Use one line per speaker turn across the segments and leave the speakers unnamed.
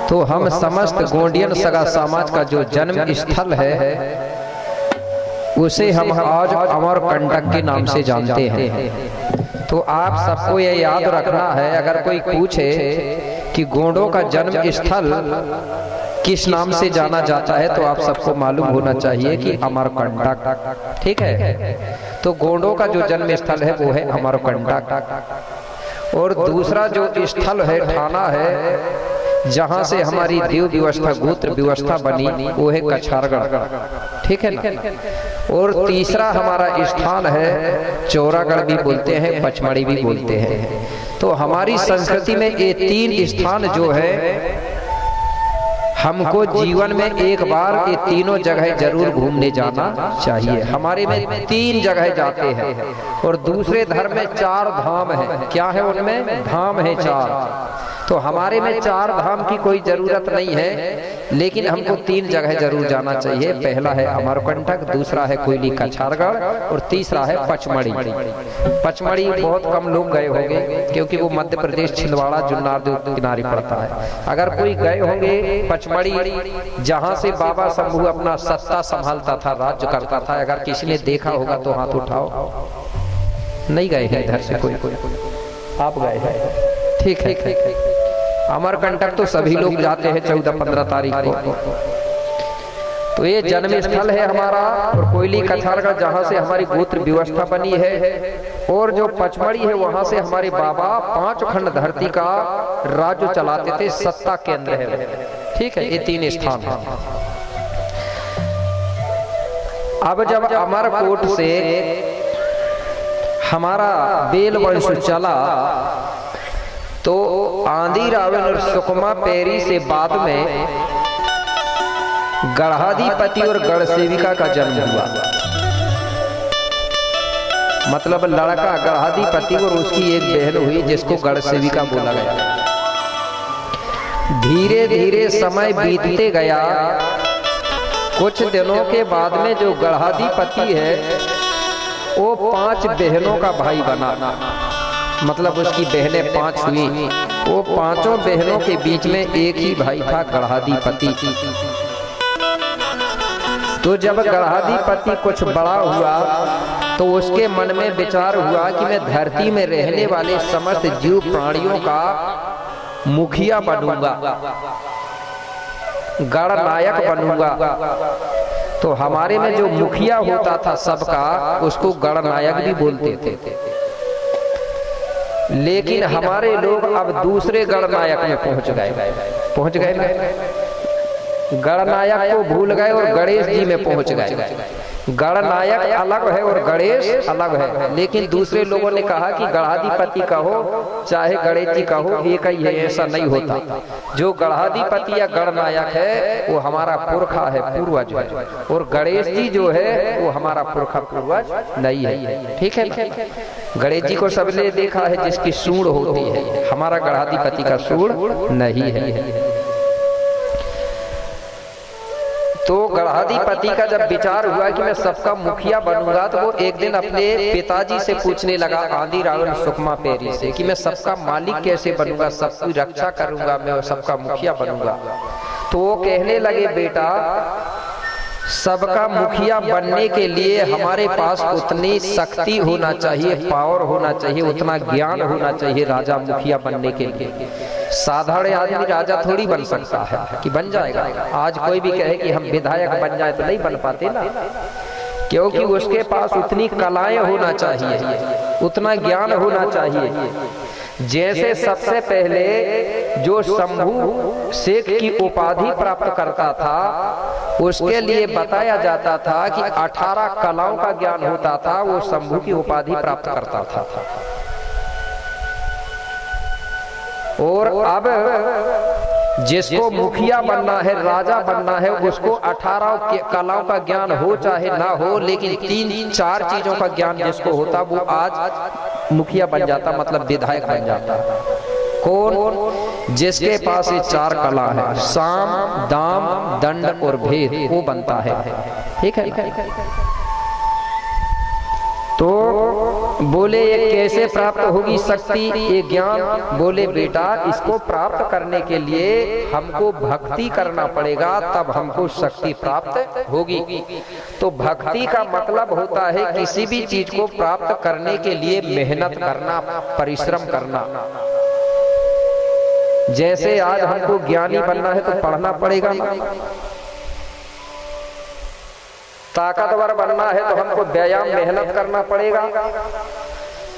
तो हम समस्त गोंडियन सगा समाज का जो जन्म स्थल है उसे हम आज अमरकंटक के नाम से जानते हैं। तो आप सबको ये याद रखना है, अगर कोई पूछे कि गोंडों का जन्म स्थल किस नाम से जाना जाता है तो आप सबको मालूम होना चाहिए कि अमरकंटक। ठीक है, तो गोंडों का जो जन्म स्थल है वो है अमरकंटक। और दूसरा जो स्थल है ठाना है, जहां से हमारी देव व्यवस्था गोत्र व्यवस्था बनी, वो है कछारगढ़। ठीक है ना। और तीसरा हमारा स्थान है चौरागढ़ भी बोलते हैं, पचमढ़ी भी बोलते हैं। तो हमारी संस्कृति में ये तीन स्थान जो है, हमको जीवन में एक बार ये तीनों जगह जरूर घूमने जाना चाहिए। हमारे में तीन जगह जाते हैं और दूसरे धर्म में 4 धाम है। क्या है उनमें? धाम है 4। तो हमारे में 4 धाम की कोई जरूरत नहीं है, लेकिन हमको 3 जगह जरूर जाना चाहिए। पहला है अमरकंटक, दूसरा है कोयली कछारगढ़ और तीसरा है पचमढ़ी। पचमढ़ी बहुत कम लोग गए होंगे क्योंकि वो मध्य प्रदेश छिंदवाड़ा जुन्नार के किनारे पड़ता है। अगर कोई गए होंगे पचमढ़ी, जहां से बाबा शंभू अपना सत्ता संभालता था, राज्य करता था, अगर किसी ने देखा होगा तो हाथ उठाओ। नहीं गए हैं इधर से कोई? आप गए हैं? ठीक है। अमरकंटक तो सभी लोग जाते हैं 14-15 तारीख को। तो ये जन्म स्थल है हमारा। और कोयली कछारगढ़ जहाँ से हमारी गोत्र व्यवस्था बनी है, और जो पचमढ़ी है वहां से हमारे बाबा 5 खंड धरती का राज्य चलाते थे, सत्ता केंद्र है। ठीक है, ये 3 स्थान है। अब जब अमरकोट से हमारा बेल वंश चला तो आंधी रावण और सुकमा पेरी से बाद में गढ़ाधिपति और गढ़ सेविका का जन्म हुआ। मतलब लड़का गढ़ाधिपति और उसकी एक बहन हुई जिसको गढ़ सेविका बोला गया। धीरे धीरे समय बीतते गया। कुछ दिनों के बाद में जो गढ़ाधिपति है वो 5 बहनों का भाई बना। मतलब उसकी बहनें 5 हुई। वो 5 बहनों के बीच में एक ही भाई था, गढ़ाधिपति। तो जब गढ़ाधिपति कुछ बड़ा हुआ तो उसके मन में विचार हुआ कि मैं धरती में रहने वाले समस्त जीव प्राणियों का मुखिया बनूंगा, गणनायक बनूंगा। तो हमारे में जो मुखिया होता था सबका, उसको गणनायक भी बोलते थे। लेकिन हमारे लोग अब दूसरे गणनायक में पहुंच गए ना। गणनायक को भूल गए और गणेश जी में पहुंच गए। गणनायक अलग है और गणेश अलग है। लेकिन दूसरे लोगों ने कहा कि गढ़ाधिपति कहो चाहे गणेश जी कहो, एक ही है। ऐसा नहीं होता। जो गढ़ाधिपति या गणनायक है वो हमारा पुरखा है, पूर्वज है, और गणेश जी जो है वो हमारा पुरखा पूर्वज नहीं है। ठीक है। गणेश जी को सबने देखा है जिसकी सूंड होती है, हमारा गढ़ाधिपति का सूंड नहीं है। तो गढ़ाधिपति का जब विचार हुआ कि मैं सबका मुखिया बनूंगा, तो वो एक दिन अपने पिताजी से पूछने लगा, आंधी रावण सुकमा पेरी से, कि मैं सबका मालिक कैसे बनूंगा, सबकी रक्षा करूंगा, मैं सबका मुखिया बनूंगा। तो वो कहने लगे, बेटा सबका मुखिया बनने के लिए हमारे पास उतनी शक्ति होना चाहिए, पावर होना चाहिए, उतना ज्ञान होना चाहिए राजा मुखिया बनने के लिए। साधारण आदमी राजा थोड़ी बन सकता है कि बन जाएगा। आज कोई भी कहे कि हम विधायक बन जाए तो नहीं बन पाते ना, क्योंकि उसके पास उतनी कलाएं होना चाहिए, उतना ज्ञान होना चाहिए। जैसे सबसे पहले जो शंभू शेख की उपाधि प्राप्त करता था, उसके लिए बताया जाता था कि 18 कलाओं का ज्ञान होता था, वो शंभू की उपाधि प्राप्त करता था। और अब जिसको मुखिया बनना है, राजा बनना है, उसको 18 कलाओं का ज्ञान हो चाहे ना हो, लेकिन 3-4 चीजों का ज्ञान जिसको होता वो आज मुखिया बन जाता, मतलब विधायक बन जाता। कौन? जिसके पास ये 4 कला है, साम, दाम, दंड और भेद, वो बनता है। ठीक है। तो बोले ये कैसे प्राप्त होगी शक्ति, ये ज्ञान? बोले बेटा इसको प्राप्त करने के लिए हमको भक्ति करना पड़ेगा, तब हमको शक्ति प्राप्त होगी। तो भक्ति का मतलब होता है किसी भी चीज को प्राप्त करने के लिए मेहनत करना, परिश्रम करना। जैसे आज हमको ज्ञानी बनना है तो पढ़ना पड़ेगा, ताकतवर बनना है तो हमको व्यायाम मेहनत करना पड़ेगा।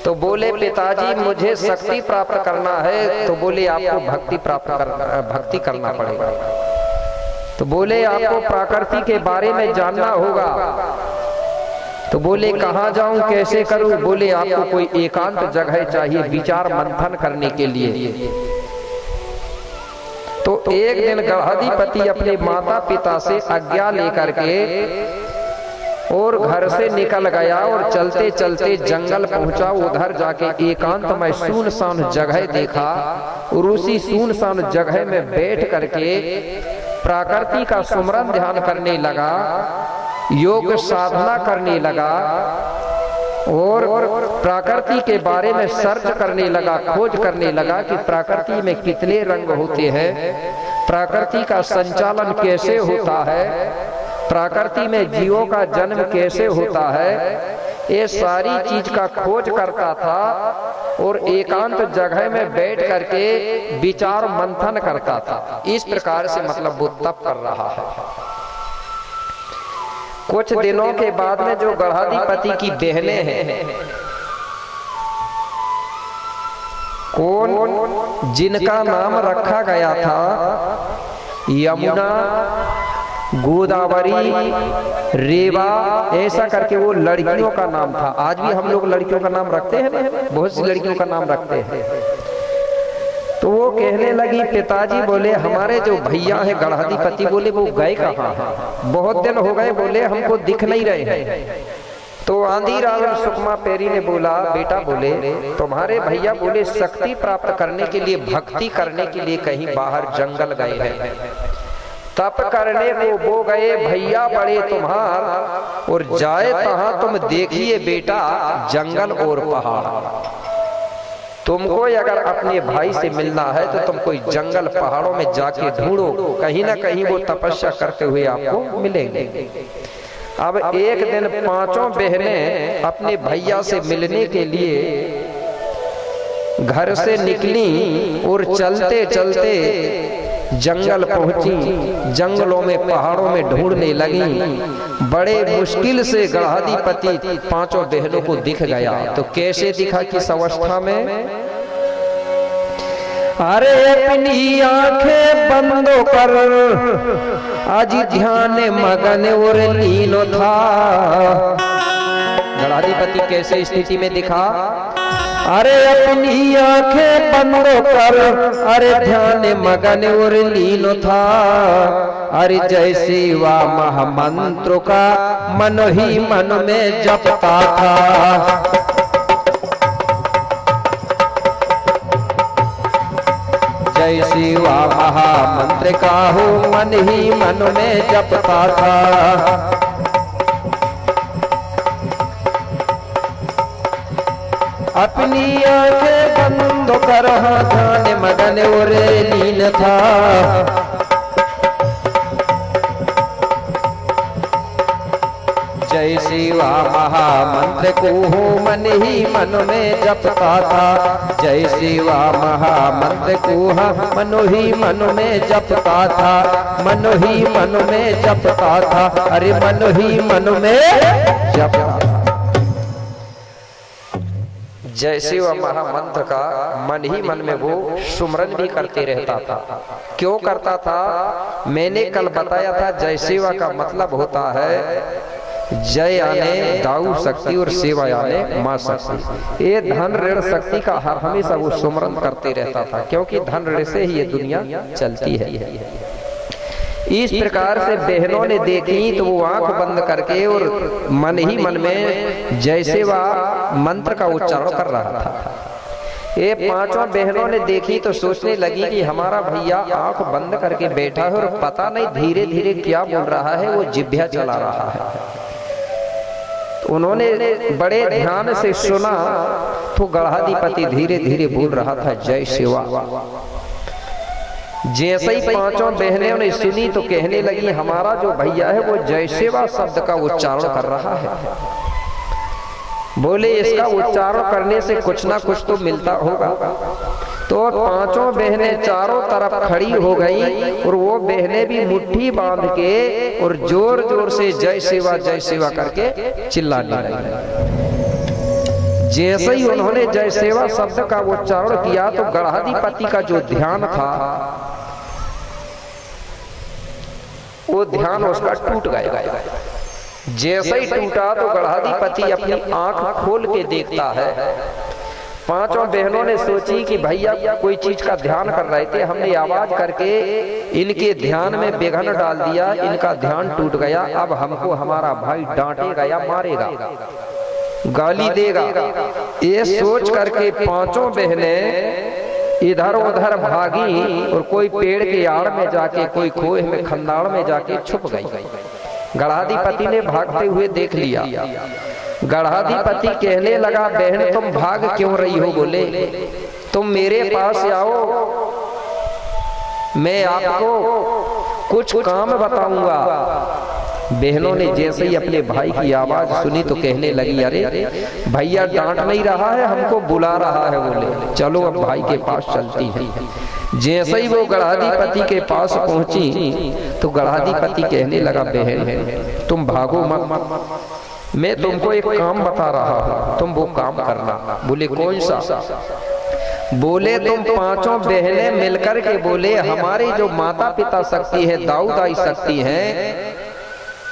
तो बोले पिताजी मुझे शक्ति प्राप्त करना है, तो बोले आपको भक्ति करना पड़ेगा। तो बोले आपको प्रकृति के बारे में जानना होगा। तो बोले कहाँ जाऊं, कैसे करूं? बोले आपको कोई एकांत जगह चाहिए विचार मंथन करने के लिए। तो एक दिन गढ़ाधिपति अपने माता पिता से आज्ञा लेकर के और घर से निकल गया और चलते चलते जंगल पहुंचा। उधर जाके एकांत में सुनसान जगह देखा और उसी सुनसान जगह में बैठ करके प्रकृति का सुमरन ध्यान करने लगा, योग साधना करने लगा और प्रकृति के बारे में सर्च करने लगा, खोज करने लगा कि प्रकृति में कितने रंग होते हैं, प्रकृति का संचालन कैसे होता है, प्रकृति में जीवों का जन्म कैसे होता है। ये सारी चीज का खोज करता था और एकांत जगह में बैठ करके विचार मंथन करता था। इस प्रकार से मतलब वो तप कर रहा है। कुछ दिनों के बाद में जो गढ़ाधिपति की बहनें हैं, कौन जिनका नाम रखा गया था यमुना, गोदावरी, रेवा, ऐसा करके वो लड़कियों का नाम था। आज भी हम लोग लड़कियों का नाम रखते हैं ना, बहुत सी लड़कियों का नाम रखते हैं। तो वो कहने लगी पिताजी बोले हमारे जो भैया है गढ़ाधिपति, बोले वो गए कहाँ हैं? बहुत दिन हो गए, बोले हमको दिख नहीं रहे हैं। तो आंधी रावण सुकमा पेरी ने बोला बेटा बोले तुम्हारे भैया बोले शक्ति प्राप्त करने के लिए, भक्ति करने के लिए कहीं बाहर जंगल गए हैं, तप करने को वो गए भैया बड़े तुम्हार, और जाए तहां तुम देखिए बेटा जंगल और पहाड़। तुमको अगर अपने भाई से मिलना है तो तुम कोई जंगल पहाड़ों में जाके ढूंढो, कहीं ना कहीं वो तपस्या करते हुए आपको मिलेंगे। अब एक दिन पांचों बहनें अपने भैया से मिलने के लिए घर से निकली और चलते चलते जंगल पहुंची। जंगलों में पहाड़ों में ढूंढने लगी। बड़े मुश्किल से गढ़ाधिपति पांचों बहनों को दिख गया। तो कैसे दिखा, किस अवस्था में? अरे अपनी आंखें बंद कर आज ध्यान मगन और लीन था। गढ़ाधिपति कैसे स्थिति में दिखा? अरे अपनी आंखें बंद कर अरे ध्यान मगन और लीन था। अरे जय शिवा महामंत्र का मन ही मन में जपता था। जय शिवा महामंत्र का हो मन ही मन में जपता था। अपनी आंखें बंद कर ध्यान मगन और लीन था। जय शिवा महामंत्र को मन ही मन में जपता था। जय शिवा महामंत्र को मन ही मन में जपता था। मन ही मन में जपता था। अरे मन ही मन में जपता था। जय शिव महामंत्र का मन ही मन में वो सुमरन भी करते रहता था। क्यों करता था? मैंने कल बताया था जय शिवा का मतलब होता है जय आने दाऊ शक्ति और सेवा आने मां शक्ति। ये धन ऋण शक्ति का हर हमेशा वो सुमरन करते रहता था, क्योंकि धन ऋण से ही ये दुनिया चलती है। इस प्रकार से बहनों ने देखी तो वो आंख बंद करके और मन ही मन में जय शिवा मंत्र का उच्चारण कर रहा था। ये पांचों बहनों ने देखी तो सोचने लगी कि हमारा भैया आंख बंद करके बैठा है और पता नहीं धीरे धीरे क्या बोल रहा है, वो जिभ्या चला रहा है। तो उन्होंने बड़े ध्यान से सुना तो गढ़ाधिपति धीरे धीरे बोल रहा था जय शिवा। जैसे ही पांचों बहनें ने सुनी तो कहने लगी हमारा जो भैया है वो जय शिवा शब्द का उच्चारण कर रहा है। बोले इसका उच्चारण करने से कुछ ना कुछ तो मिलता होगा। तो पांचों बहनें चारों तरफ खड़ी हो गई और वो बहनें भी मुट्ठी बांध के और जोर जोर से जय शिवा करके चिल्लाने लगी। जैसे ही उन्होंने जय शिवा शब्द का उच्चारण किया तो गढ़ाधिपति का जो ध्यान था वो ध्यान उसका टूट गया। जैसे ही टूटा तो गढ़ाधिपति अपनी आंख खोल के देखता है। पांचों बहनों ने सोची कि भैया कोई चीज का ध्यान कर रहे थे, हमने आवाज करके इनके ध्यान में विघ्न डाल दिया, इनका ध्यान टूट गया। अब हमको हमारा भाई डांटेगा या मारेगा, गाली देगा। ये सोच करके पांचों बहनें इधर उधर भागी और कोई पेड़ के आड़ में जाके, कोई खोह में खंडाड़ में जाके छुप गई। गढ़ाधिपति ने भागते हुए देख लिया। गढ़ाधिपति कहने लगा बहन तुम भाग क्यों रही हो? बोले तुम मेरे पास आओ, मैं आपको कुछ काम बताऊंगा। बहनों ने जैसे ही अपने भाई की आवाज सुनी तो कहने लगी अरे भैया डांट नहीं रहा है, हमको बुला रहा है। बोले चलो अब भाई के पास चलती है। जैसे ही वो गढ़ाधिपति के पास पहुंची तो गढ़ाधिपति कहने लगा बहन तुम भागो मत, मैं तुमको एक काम बता रहा हूं, तुम वो काम करना। बोले कौन सा? बोले तुम पांचों बहनें मिलकर के बोले हमारी जो माता पिता शक्ति है, दाऊदाई शक्ति है,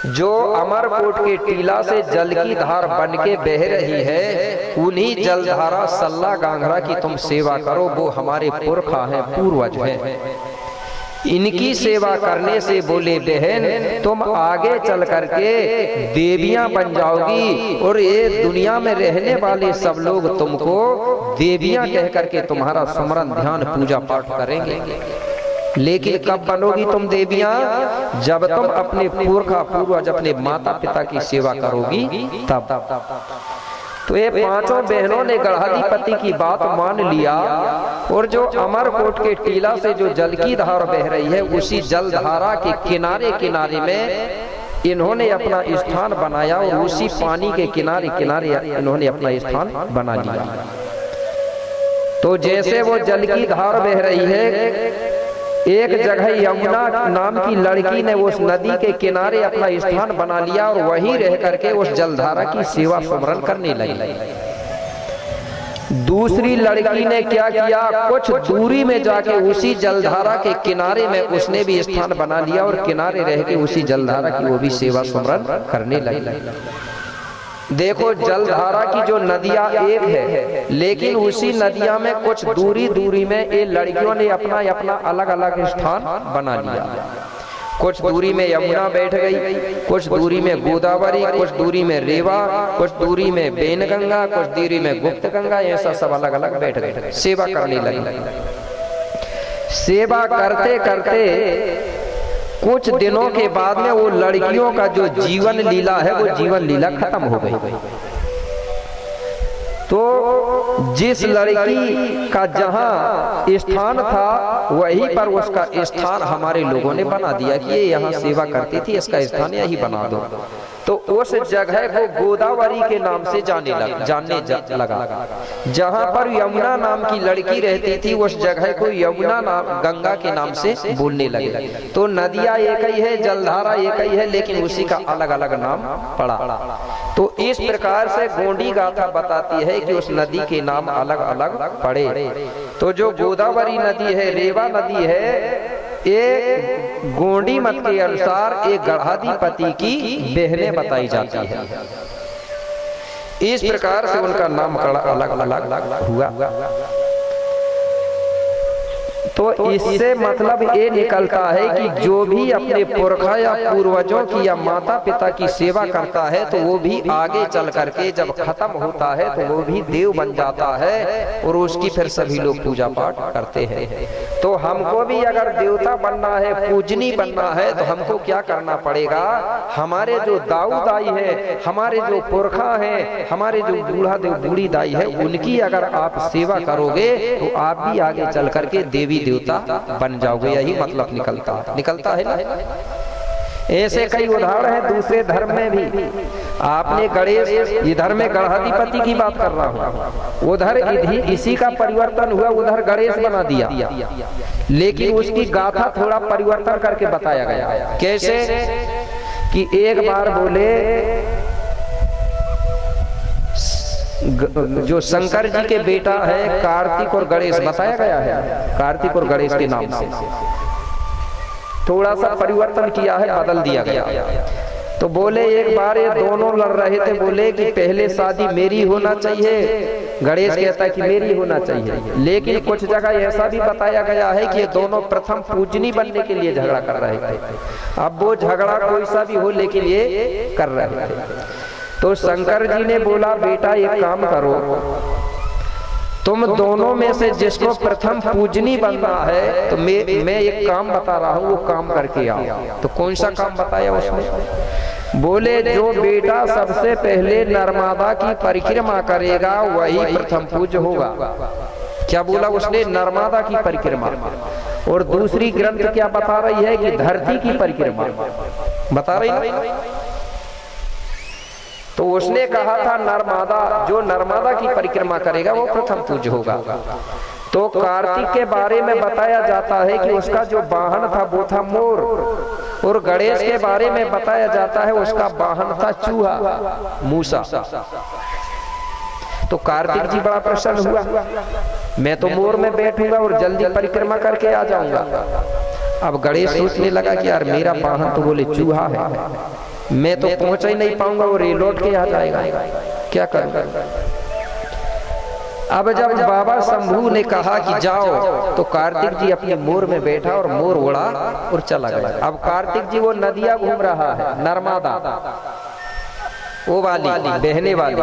जो अमरकोट के टीला से जल की धार बन के बह रही है, उन्हीं जलधारा सल्ला गांगरा की तुम सेवा करो। वो हमारे पुरखा हैं, पूर्वज हैं, इनकी सेवा करने से बोले बहन तुम आगे चल करके देवियां बन जाओगी और ये दुनिया में रहने वाले सब लोग तुमको देवियां कह करके तुम्हारा स्मरण ध्यान पूजा पाठ करेंगे। लेकिन कब बनोगी तुम देवियां? जब तुम अपने पुरखा पूर्वज अपने माता पिता की सेवा करोगी तब। तो ये पांचों बहनों ने गढ़ाधिपति की बात मान लिया और जो अमरकोट के टीला से जो जल की धार बह रही है उसी जल धारा के किनारे किनारे में इन्होंने अपना स्थान बनाया और उसी पानी के किनारे किनारे इन्होंने अपना स्थान बना लिया। तो जैसे वो जल की धार बह रही है, एक जगह यमुना नाम की लड़की ने उस नदी के किनारे अपना स्थान बना लिया और वहीं रह करके उस जलधारा की सेवा सुमरन करने लगी। दूसरी लड़की ने क्या किया, कुछ दूरी में जाके उसी जलधारा के किनारे में उसने भी स्थान बना लिया और किनारे रह के उसी जलधारा की वो भी सेवा सुमरन करने लगी। देखो जलधारा की जो नदियां एक है, लेकिन उसी नदियां में कुछ दूरी दूरी में ये लड़कियों ने अपना अपना अलग अलग स्थान बना लिया। कुछ दूरी में यमुना बैठ गई, कुछ दूरी में गोदावरी, कुछ दूरी में रेवा, कुछ दूरी में बेनगंगा, कुछ दूरी में गुप्त गंगा, ऐसा सब अलग अलग बैठ गए, सेवा करने लगी। सेवा करते करते कुछ दिनों के बाद में वो लड़कियों का जो जीवन लीला है वो जीवन लीला खत्म हो गई। तो जिस लड़की का जहां स्थान था वहीं पर उसका स्थान हमारे लोगों ने बना दिया कि ये यहाँ सेवा करती थी, इसका स्थान यही बना दो। तो उस जगह को गोदावरी के नाम से जानने लगा। जहां पर यमुना नाम की लड़की रहती थी उस जगह को यमुना नाम गंगा के नाम से बोलने लगे। तो नदियां एक ही है, जलधारा एक ही है, लेकिन उसी का अलग अलग नाम पड़ा। तो इस प्रकार से गोंडी गाथा बताती है कि उस नदी के नाम अलग अलग पड़े। तो जो गोदावरी नदी है, रेवा नदी है, ये गोंडी मत के अनुसार एक गढ़ाधिपति की बहनें बताई जाती है। इस प्रकार से उनका नाम अलग अलग हुआ। तो इससे मतलब ये निकलता है कि जो भी अपने पुरखा या पूर्वजों की या माता पिता की सेवा करता है तो वो भी आगे चल करके जब खत्म होता है तो वो भी देव बन जाता है और उसकी फिर सभी लोग पूजा पाठ करते हैं। तो हमको भी अगर देवता बनना है, पूजनी बनना है, तो हमको क्या करना पड़ेगा? हमारे जो दाऊ दाई है, हमारे जो पुरखा है, हमारे जो बूढ़ा देव बूढ़ी दाई है, उनकी अगर आप सेवा करोगे तो आप भी आगे चल करके देवी देवता बन जाओगे। यही मतलब निकलता है ना। ऐसे कई उदाहरण हैं दूसरे धर्म में भी। आपने गणेश, इधर में गणाधिपति की बात कर रहा हूँ, उधर इसी का परिवर्तन हुआ, उधर गणेश बना दिया, लेकिन उसकी गाथा थोड़ा परिवर्तन करके बताया गया। कैसे कि एक बार बोले जो शंकर जी के बेटा है कार्तिक और गणेश, बताया गया है कार्तिक और गणेश के नाम से, थोड़ा सा परिवर्तन किया है, बदल दिया गया। तो बोले एक बार ये दोनों लड़ रहे थे, बोले कि पहले शादी मेरी होना चाहिए, गणेश कहता है कि मेरी होना चाहिए, लेकिन कुछ जगह ऐसा भी बताया गया है कि ये दोनों प्रथम पूजनी बनने के लिए झगड़ा कर रहे थे। अब वो झगड़ा कोई सा भी हो, लेकिन ये कर रहे थे। तो शंकर जी ने बोला बेटा एक काम करो, तुम दोनों में से जिसको प्रथम पूजनी बनना है तो मैं एक काम बता रहा हूँ, वो काम करके आओ। तो कौन सा काम बताया उसने? बोले जो बेटा सबसे पहले नर्मदा की परिक्रमा करेगा वही प्रथम पूज्य होगा। क्या बोला उसने? नर्मदा की परिक्रमा। और दूसरी ग्रंथ क्या बता रही है कि धरती की परिक्रमा बता रही है। तो उसने कहा था नर्मदा, जो नर्मदा की परिक्रमा करेगा वो प्रथम पूज्य होगा। तो कार्तिक के बारे में बताया जाता है कि उसका जो वाहन था वो था मोर, और गणेश के बारे में बताया जाता है उसका वाहन था चूहा, मूसा। तो कार्तिक जी बड़ा प्रसन्न हुआ, मैं तो मोर में बैठूंगा और जल्दी परिक्रमा करके आ जाऊंगा। अब गणेश सोचने लगा कि यार मेरा वाहन तो बोले चूहा है, मैं तो पहुंच ही नहीं पाऊंगा और ये लौट के आ जाएगा, क्या करूंगा? अब जब बाबा शंभू ने कहा कि जाओ, तो कार्तिक जी अपने मोर में बैठा और मोर उड़ा और चला गया। अब कार्तिक जी वो नदियां घूम रहा है, नर्मदा वो वाली बहने वाली।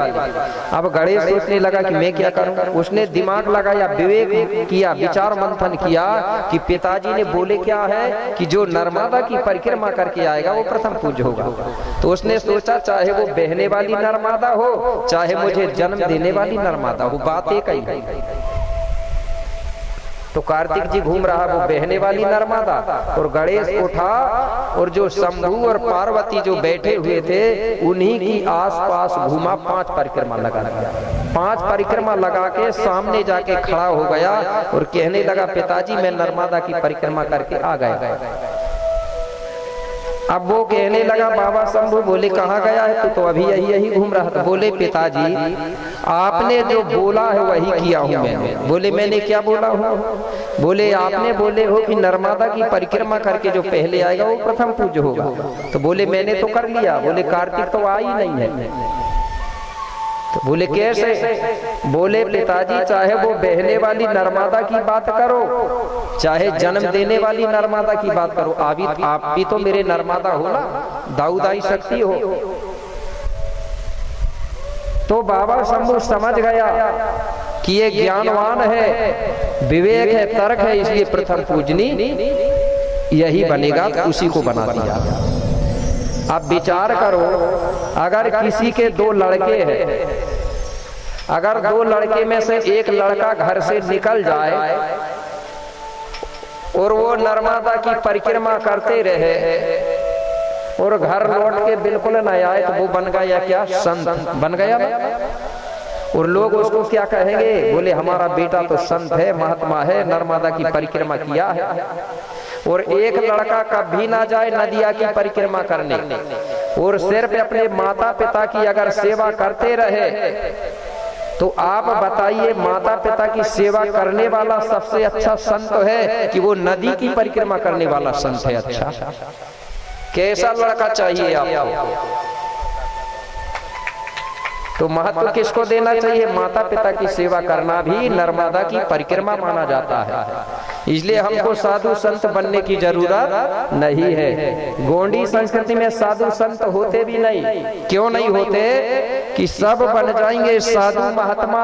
अब गणेश सोचने लगा कि मैं क्या करूं। उसने दिमाग लगाया, विवेक किया, विचार मंथन किया कि पिताजी ने बोले क्या है कि जो नर्मदा की परिक्रमा करके आएगा वो प्रथम पूज्य होगा। तो उसने सोचा चाहे वो बहने वाली नर्मदा हो, चाहे मुझे जन्म देने वाली नर्मदा हो, बात एक ही है। तो कार्तिक जी घूम रहा वो बहने वाली नर्मदा, और गणेश उठा और जो शंभू और पार्वती जो बैठे हुए थे उन्हीं की आसपास घूमा, 5 परिक्रमा लगा दिया। 5 परिक्रमा लगा के सामने जाके खड़ा हो गया और कहने लगा पिताजी मैं नर्मदा की परिक्रमा करके आ गया। अब वो कहने लगा बाबा शंभू, बोले कहाँ गया है तो अभी यही घूम रहा था। बोले पिताजी आपने जो बोला है वही किया हूँ मैंने। बोले मैंने क्या बोला हूँ? बोले आपने बोले हो कि नर्मदा की परिक्रमा करके जो पहले आएगा वो प्रथम पूज्य होगा। तो बोले मैंने तो कर लिया। बोले कार्तिक तो आ ही नहीं है। तो बोले कैसे? बोले पिताजी चाहे वो बहने वाली नर्मदा की बात करो, चाहे जन्म देने वाली नर्मदा की बात करो, आप भी तो मेरे नर्मदा हो ना, दाऊदाई शक्ति हो। तो बाबा शंभू समझ गया कि ये ज्ञानवान है, विवेक है, तर्क है, इसलिए प्रथम पूजनी यही बनेगा, तो उसी को बना दिया। अब विचार करो, अगर किसी के 2 लड़के हैं, अगर 2 लड़के में से एक लड़का घर से निकल जाए और वो नर्मदा की परिक्रमा करते रहे और घर लौट के बिल्कुल न आए, तो वो बन गया क्या? संत बन गया ना। और लोग उसको क्या कहेंगे? बोले हमारा बेटा तो संत है, महात्मा है, नर्मदा की परिक्रमा किया है। और एक लड़का कभी ना जाए नदिया की परिक्रमा करने और सिर्फ अपने माता पिता की अगर सेवा करते रहे, तो आप बताइए माता पिता की सेवा करने वाला सबसे अच्छा संत है कि वो नदी की परिक्रमा करने वाला संत है? अच्छा, कैसा लड़का चाहिए आपको? तो महत्व किसको देना चाहिए? माता पिता की सेवा करना भी नर्मदा की परिक्रमा माना जाता है। इसलिए हमको साधु संत बनने की जरूरत नहीं है। गोंडी संस्कृति में साधु संत होते भी नहीं। क्यों नहीं होते? कि सब बन जाएंगे साधु महात्मा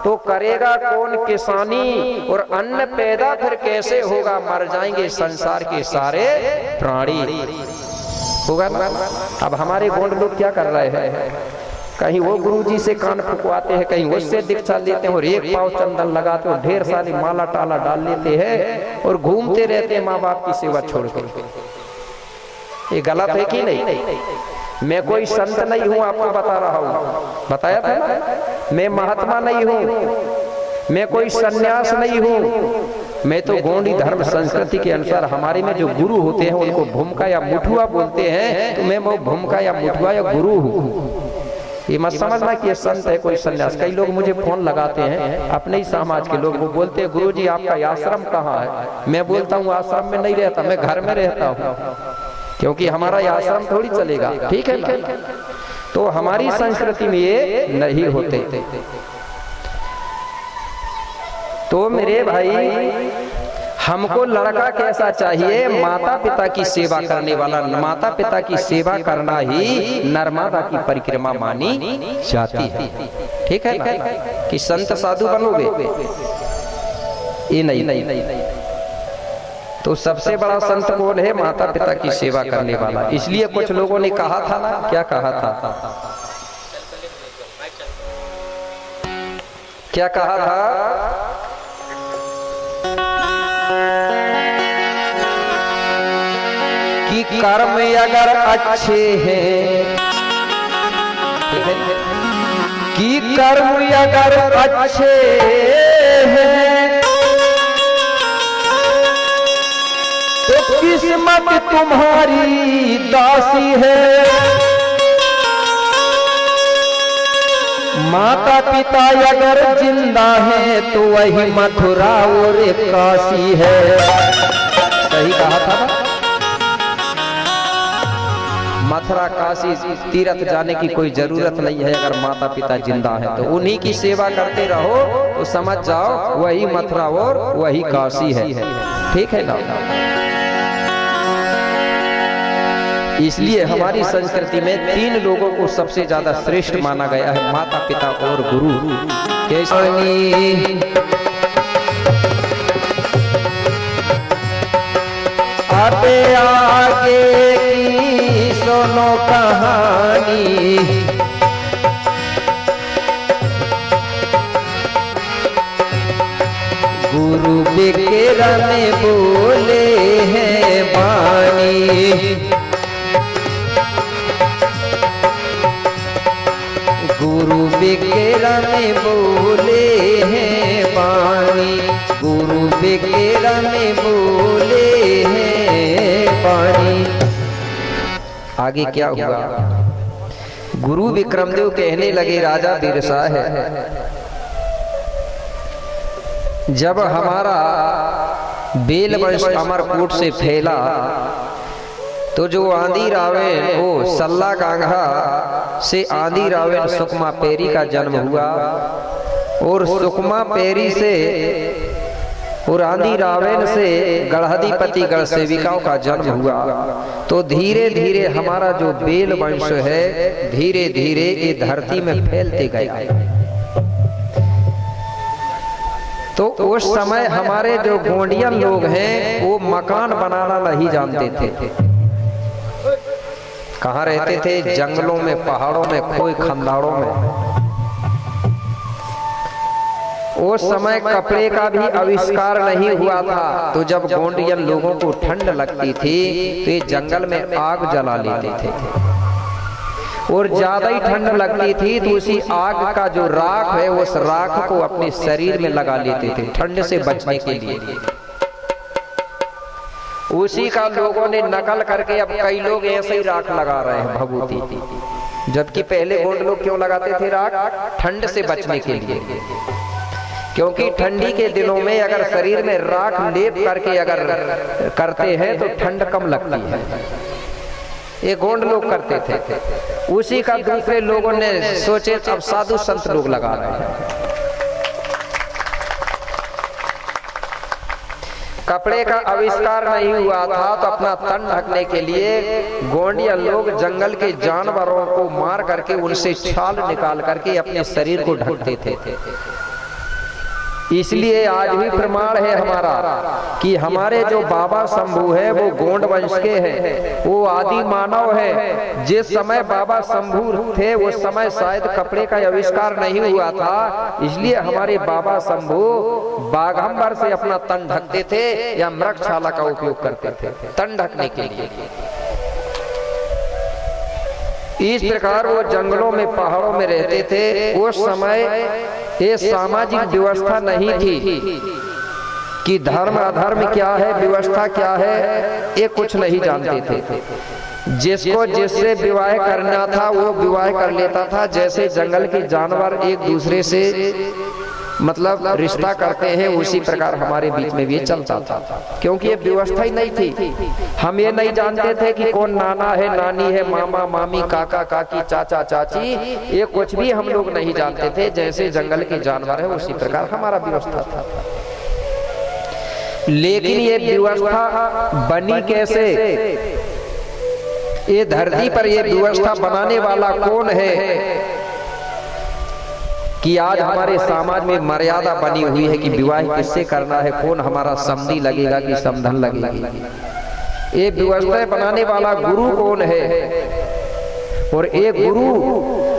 तो करेगा कौन किसानी, और अन्न पैदा फिर कैसे होगा? मर जाएंगे संसार के सारे प्राणी, होगा ना। अब हमारे गोंड लोग क्या कर रहे हैं? कहीं वो गुरुजी से कान फुकवाते हैं, कहीं उससे दीक्षा लेते हैं, और एक पाव चंदन लगाते हो, ढेर सारी माला टाला डाल लेते हैं और घूमते रहते हैं माँ बाप की सेवा छोड़कर। ये गलत है कि नहीं? मैं कोई संत नहीं हूँ, आपको बता रहा हूँ, बताया था ना। मैं महात्मा नहीं हूँ, मैं कोई सन्यास नहीं हूँ। मैं तो गोंडी धर्म संस्कृति के अनुसार हमारे में जो गुरु होते हैं उनको भूमिका या मुठुआ बोलते हैं, तो मैं वो भूमिका या मुठुआ या गुरु हूँ। ये मत समझना कि ये संत है कोई सन्यास। कई लोग मुझे फोन लगाते हैं, अपने ही समाज के लोग, वो बोलते हैं गुरुजी आपका आश्रम कहाँ है? मैं बोलता हूँ आश्रम में नहीं रहता, मैं घर में रहता हूँ, क्योंकि हमारा ये आश्रम थोड़ी चलेगा, ठीक है ना। तो हमारी संस्कृति में ये नहीं होते। तो मेरे भाई, हमको लड़का कैसा चाहिए? माता पिता की सेवा करने वाला। माता पिता की सेवा करना ही नर्मदा की परिक्रमा मानी जाती है, ठीक है ना। कि संत साधु बनोगे, ये नहीं। तो सबसे बड़ा संत कौन है? माता पिता की सेवा करने वाला। इसलिए कुछ लोगों ने कहा था ना, क्या कहा था? क्या कहा था? कि कर्म अगर अच्छे हैं, कि कर्म अगर अच्छे हैं तो किस्मत तुम्हारी दासी है। माता पिता अगर जिंदा है तो वही मथुरा और काशी है। सही कहा था ना। मथुरा काशी तीर्थ जाने की कोई जरूरत नहीं है। अगर माता पिता जिंदा है तो उन्हीं की सेवा करते रहो तो समझ जाओ वही मथुरा और वही काशी है, ठीक है ना। इसलिए हमारी संस्कृति में 3 लोगों को सबसे ज्यादा श्रेष्ठ माना गया है, माता पिता और गुरु। आते आगे की सुनो कहानी, गुरु बिकेरा में बोले हैं वाणी, गुरु बिकेरा में बोले हैं वाणी, गुरु बिकेरा में बोले हैं वाणी। आगे क्या हुआ? गुरु विक्रमदेव कहने लगे, राजा बिरसा है, जब हमारा बेल वंश अमरकोट से फैला तो जो आंधी रावण, वो सल्ला गांगा से आंधी रावण सुकमा पेरी का जन्म हुआ, और सुकमा पेरी से और आंधी रावण से गढ़ाधिपति गढ़ सेविकाओं का जन्म हुआ। तो धीरे धीरे हमारा जो बेल वंश है धीरे धीरे ये धरती में फैलते गए। तो उस समय हमारे जो गोंडियन लोग हैं वो मकान बनाना नहीं जानते थे। कहाँ रहते थे? जंगलों में, पहाड़ों में, खोए खंडारों में। उस समय कपड़े का भी आविष्कार नहीं हुआ था। तो जब गोंडियन लोगों को ठंड लगती थी तो ये जंगल में आग जला लेते थे, और ज्यादा ही ठंड लगती थी तो उसी आग का जो राख है उस राख को अपने शरीर में लगा लेते थे ठंड से बचने के लिए। उसी का लोगों ने नकल करके अब कई लोग ऐसे ही राख लगा रहे हैं भभूति। जबकि पहले गोंड लोग क्यों लगाते थे राख? ठंड से बचने के लिए, क्योंकि ठंडी के दिनों में अगर शरीर में राख लेप करके अगर करते हैं तो ठंड कम लगती है। ये गोंड लोग करते थे। उसी का दूसरे लोगों ने सोचे अब साधु संत लोग लगा रहे हैं। कपड़े का आविष्कार नहीं हुआ था तो अपना तन ढकने के लिए गोंडिया लोग जंगल के जानवरों को मार करके उनसे छाल निकाल करके अपने शरीर को ढकते थे। इसलिए आज भी प्रमाण है हमारा कि हमारे जो बाबा शंभू है वो गोंड वंश के हैं, वो आदि मानव है। जिस समय बाबा शंभू थे उस समय शायद कपड़े का आविष्कार नहीं हुआ था, इसलिए हमारे बाबा शंभू बाघंबर से अपना तन ढकते थे या मृगशाला का उपयोग करते थे तन ढकने के लिए। इस प्रकार वो जंगलों में पहाड़ों में रहते थे। उस समय ये सामाजिक व्यवस्था नहीं थी कि धर्म अधर्म क्या है, व्यवस्था क्या है, ये कुछ नहीं जानते थे। जिसको जिससे विवाह करना था वो विवाह कर लेता था। जैसे जंगल के जानवर एक दूसरे से मतलब रिश्ता करते हैं, उसी प्रकार हमारे बीच में भी चलता था, क्योंकि ये व्यवस्था ही नहीं थी। हम ये नहीं जानते थे कि कौन नाना है, नानी है, मामा मामी, काका काकी, चाचा चाची, ये कुछ भी हम लोग नहीं जानते थे। जैसे जंगल के जानवर है उसी प्रकार हमारा व्यवस्था था। लेकिन ये व्यवस्था बनी कैसे, ये धरती पर ये व्यवस्था बनाने वाला कौन है कि आज हमारे समाज में मर्यादा बनी हुई है कि विवाह किससे करना है, कौन हमारा समधी लगेगा कि समधन लगेगी। ये व्यवस्था बनाने वाला गुरु कौन है? और एक गुरु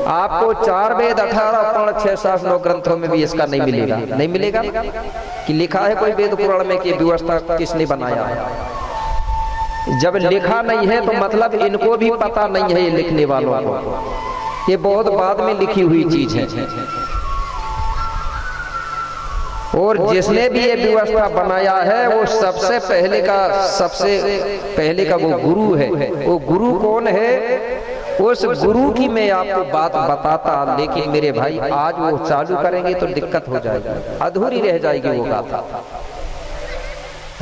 आपको 4 वेद 18 पुराण 6 7 9 ग्रंथों में भी इसका नहीं मिलेगा। नहीं मिलेगा कि लिखा है कोई वेद पुराण में कि व्यवस्था किसने बनाया है। जब लिखा नहीं है तो मतलब इनको भी पता नहीं है, ये लिखने वालों को, ये बहुत बाद में लिखी हुई चीज है। और जिसने भी ये व्यवस्था बनाया है वो सबसे पहले का वो गुरु है। वो गुरु कौन है? उस गुरु की मैं आपको बात बताता, लेकिन मेरे भाई आज वो चालू करेंगे तो दिक्कत हो जाएगी, अधूरी रह जाएगी वो गाथा,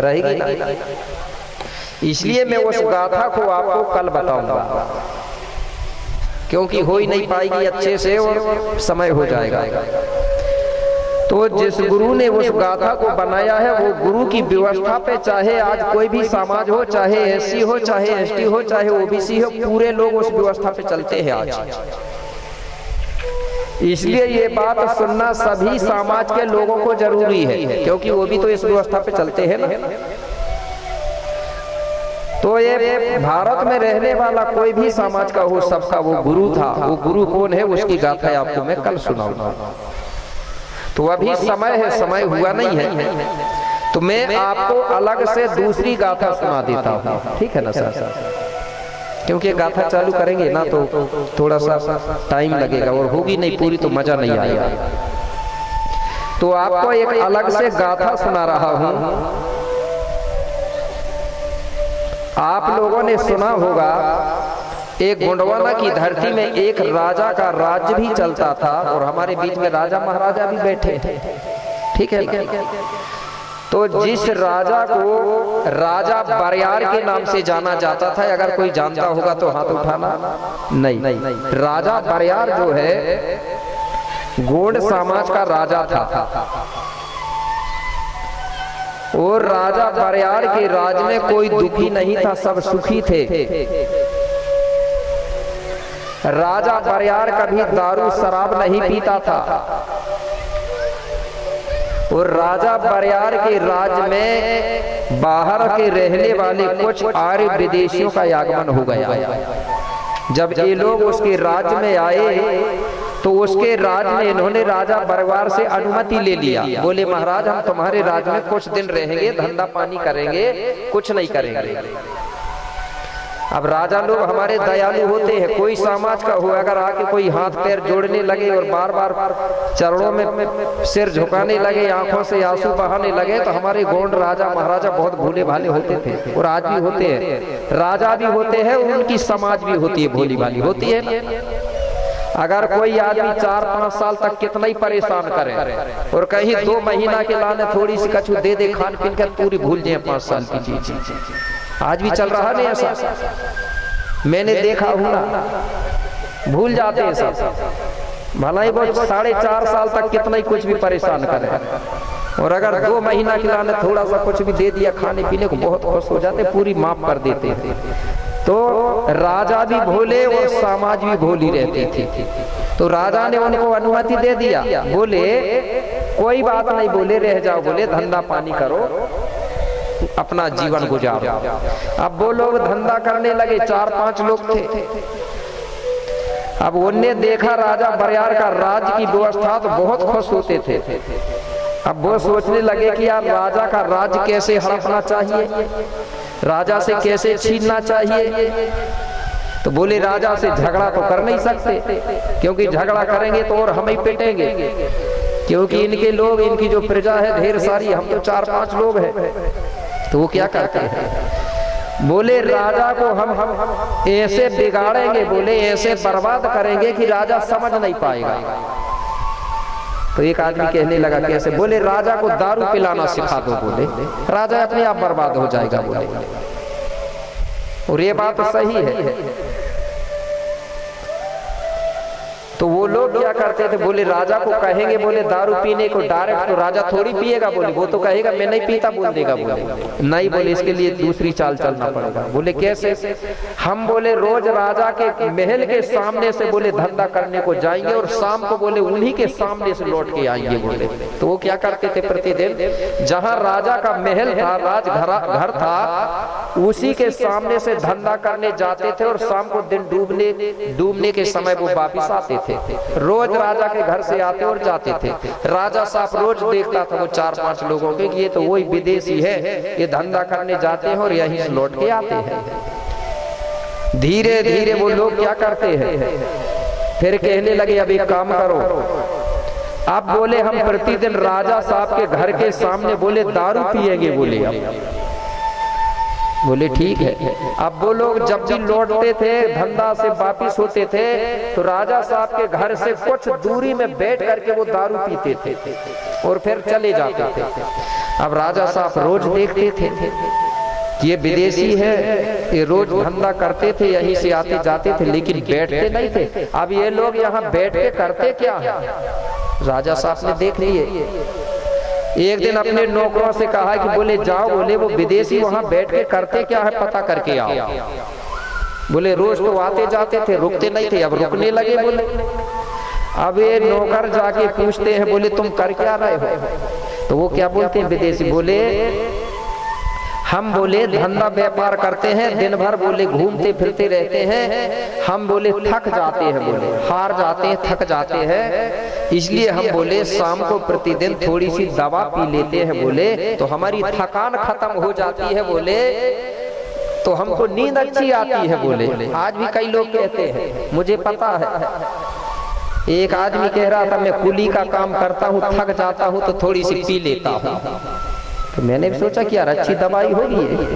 रहेगी ना। इसलिए मैं उस गाथा को आपको कल बताऊंगा, क्योंकि हो ही नहीं पाएगी अच्छे से और समय हो जाएगा। तो जिस गुरु ने उस गाथा को बनाया है वो गुरु की व्यवस्था पे चाहे आज कोई भी समाज हो, चाहे एससी हो, चाहे एसटी हो, चाहे ओबीसी हो, पूरे लोग उस व्यवस्था पे चलते हैं आज। इसलिए ये बात सुनना सभी समाज के लोगों को जरूरी है, क्योंकि वो भी तो इस व्यवस्था पे चलते हैं ना। तो ये भारत में रहने वाला कोई भी समाज का हो, सबका वो गुरु था। वो गुरु कौन है उसकी गाथा आपको मैं कल सुनाऊंगा। तो अभी समय है, समय हुआ नहीं है, तो मैं आपको अलग से दूसरी गाथा सुना देता हूँ, ठीक है ना सर? क्योंकि गाथा चालू करेंगे ना तो थोड़ा सा टाइम लगेगा और होगी नहीं पूरी तो मजा नहीं आएगा। तो आपको एक अलग से गाथा सुना रहा हूँ। आप लोगों ने सुना होगा एक गोंडवाना की धरती में एक राजा का राज्य भी चलता था और हमारे बीच में राजा महाराजा भी बैठे थे, ठीक है ना? तो जिस राजा को राजा बरियार के नाम से जाना जाता था, अगर कोई जानता होगा तो हाथ उठाना। नहीं, राजा बरियार जो है गोंड समाज का राजा था। और राजा बरियार के राज में कोई दुखी नहीं था, सब सुखी थे। राजा बरियार कभी दारू शराब नहीं पीता था। और राजा बरियार के राज में बाहर के रहने वाले कुछ आर्य विदेशियों का आगमन हो गया। जब ये लोग उसके राज्य में आए तो उसके राज में इन्होंने राजा बरियार से अनुमति ले लिया। बोले महाराज हम तुम्हारे राज में कुछ दिन रहेंगे, धंधा पानी करेंगे, कुछ नहीं करेंगे। अब राजा लोग हमारे दयालु होते हैं, कोई समाज का हो अगर आके कोई हाथ पैर जोड़ने लगे और बार बार चरणों में सिर झुकाने लगे, आंखों से आंसू बहाने लगे, तो हमारे गोंड राजा महाराजा बहुत भोले भाले होते थे और आज भी होते हैं। राजा भी होते हैं, उनकी समाज भी होती है, भोली भाली होती है ना। अगर कोई आदमी 4-5 साल तक कितना ही परेशान करे और कहीं 2 महीना के लाने थोड़ी सी कछु दे दे खान पीन कर पूरी भूल जाए 5 साल की चीज, आज भी चल रहा नहीं ऐसा, मैंने देखा हूँ ना, भूल जाते हैं सब। भला ही वो 4.5 साल तक कितना ही कुछ भी परेशान करे, और अगर 2 महीना खिलाने थोड़ा सा कुछ भी दे दिया खाने पीने को बहुत खुश हो जाते, पूरी माफ कर देते थे। तो राजा भी भोले और समाज भी भोली रहती थी। तो राजा ने उनको अनुमति दे दिया, बोले कोई बात नहीं, बोले रह जाओ, बोले धंधा पानी करो, अपना जीवन गुजारो। अब वो लोग धंधा करने लगे, 4-5 लोग थे। अब उनने देखा राजा बरियार का राज की व्यवस्था, तो बहुत खुश होते थे। अब वो सोचने लगे कि यार राजा का राज कैसे हड़पना चाहिए, राजा से कैसे छीनना चाहिए। तो बोले राजा से झगड़ा तो कर नहीं सकते, क्योंकि झगड़ा करेंगे तो और हम ही पिटेंगे, क्योंकि इनके लोग, इनकी जो प्रजा है ढेर सारी, हम तो 4-5 लोग हैं। तो वो क्या करते हैं, बोले राजा को हम ऐसे बिगाड़ेंगे, बोले ऐसे बर्बाद करेंगे कि राजा समझ नहीं पाएगा। तो एक आदमी कहने लगा कैसे, बोले राजा को दारू पिलाना सिखा दो, बोले राजा अपने आप बर्बाद हो जाएगा, बोले। और ये बात सही है। तो वो लोग क्या करते थे, बोले राजा को कहेंगे बोले दारू पीने को डायरेक्ट, तो राजा थोड़ी पिएगा, बोले वो तो कहेगा मैं नहीं पीता, बोल देगा। बोले नहीं, बोले इसके लिए दूसरी चाल चलना पड़ेगा। बोले कैसे, हम बोले रोज राजा के महल के सामने से बोले धंधा करने को जाएंगे और शाम को बोले उन्हीं के सामने से लौट के आएंगे, बोले। तो वो क्या करते थे, प्रतिदिन जहाँ राजा का महल था, राज घर था, उसी के सामने से धंधा करने जाते थे और शाम को दिन डूबने के समय वो वापिस आते थे। रोज राजा के घर से आते और जाते थे। राजा साहब रोज देखता था वो 4-5 लोगों के, ये तो वही विदेशी है, ये धंधा करने जाते हैं और यहीं से लौट के आते हैं। धीरे धीरे वो लोग क्या करते हैं, फिर कहने लगे अब एक काम करो, अब बोले हम प्रतिदिन राजा साहब के घर के सामने बोले दारू पिएंगे, बोले अब। बोले ठीक है। अब वो लोग जब भी लौटते थे धंधा से वापिस होते थे, तो राजा साहब के घर से कुछ दूरी में बैठ करके वो दारू पीते थे और फिर चले जाते थे। अब राजा साहब रोज देखते थे कि ये विदेशी है, ये रोज धंधा करते थे, यहीं से आते जाते थे, लेकिन बैठते नहीं थे। अब ये लोग यहाँ बैठ के करते क्या है, राजा साहब ने देख लिए। एक दिन अपने नौकरों से कहा कि बोले जाओ, बोले वो विदेशी वहां बैठ के करते क्या है पता करके आओ। बोले रोज तो आते जाते थे, रुकते नहीं थे, अब रुकने लगे। बोले अब ये नौकर जाके पूछते हैं, बोले तुम कर क्या रहे हो। तो वो क्या बोलते हैं विदेशी, बोले हम बोले धंधा व्यापार करते हैं, दिन भर बोले घूमते फिरते रहते हैं, हम बोले थक जाते हैं, बोले हार जाते हैं, थक जाते हैं, इसलिए हम बोले शाम को प्रतिदिन थोड़ी सी दवा पी लेते हैं, बोले तो हमारी थकान खत्म हो जाती है, बोले तो हमको नींद अच्छी आती है। बोले आज भी कई लोग कहते हैं, मुझे पता है। एक आदमी कह रहा था मैं कुली का काम करता हूँ, थक जाता हूँ तो थोड़ी सी पी लेता हूँ। तो मैंने भी सोचा कि यार अच्छी दवाई होगी।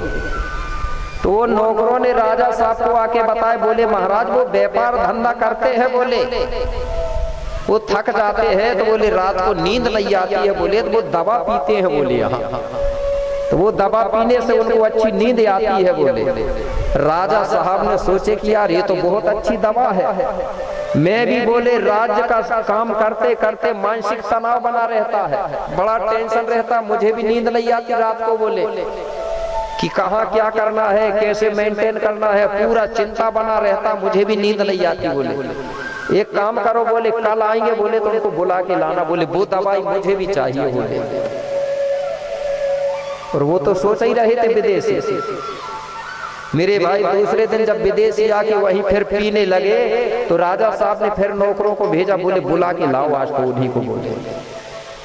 तो वो नौकरों ने राजा साहब को आके बताए, बोले महाराज वो व्यापार धंधा करते हैं, बोले वो थक जाते हैं, तो बोले रात को नींद नहीं आती है, बोले तो वो दवा पीते हैं, बोले यहाँ तो वो दवा पीने से उनको अच्छी नींद आती है। बोले राजा साहब ने सोचे कि यार ये तो बहुत अच्छी दवा है, मैं भी बोले राज्य का काम करते करते मानसिक तनाव बना रहता है, बड़ा टेंशन रहता, मुझे भी नींद नहीं आती रात को, बोले कि कहाँ क्या करना है, कैसे मेंटेन करना है, पूरा चिंता बना रहता, मुझे भी नींद नहीं आती। बोले एक काम करो, बोले कल आएंगे, बोले तो उनको बुला के लाना, बोले वो दवाई मुझे भी चाहिए। बोले और वो तो सोच ही रहे थे विदेशी। मेरे भाई दूसरे दिन जब विदेशी आके वहीं फिर पीने लगे, तो राजा साहब ने फिर नौकरों को भेजा, बोले बुला के लाओ आज तो उन्हीं को। बोले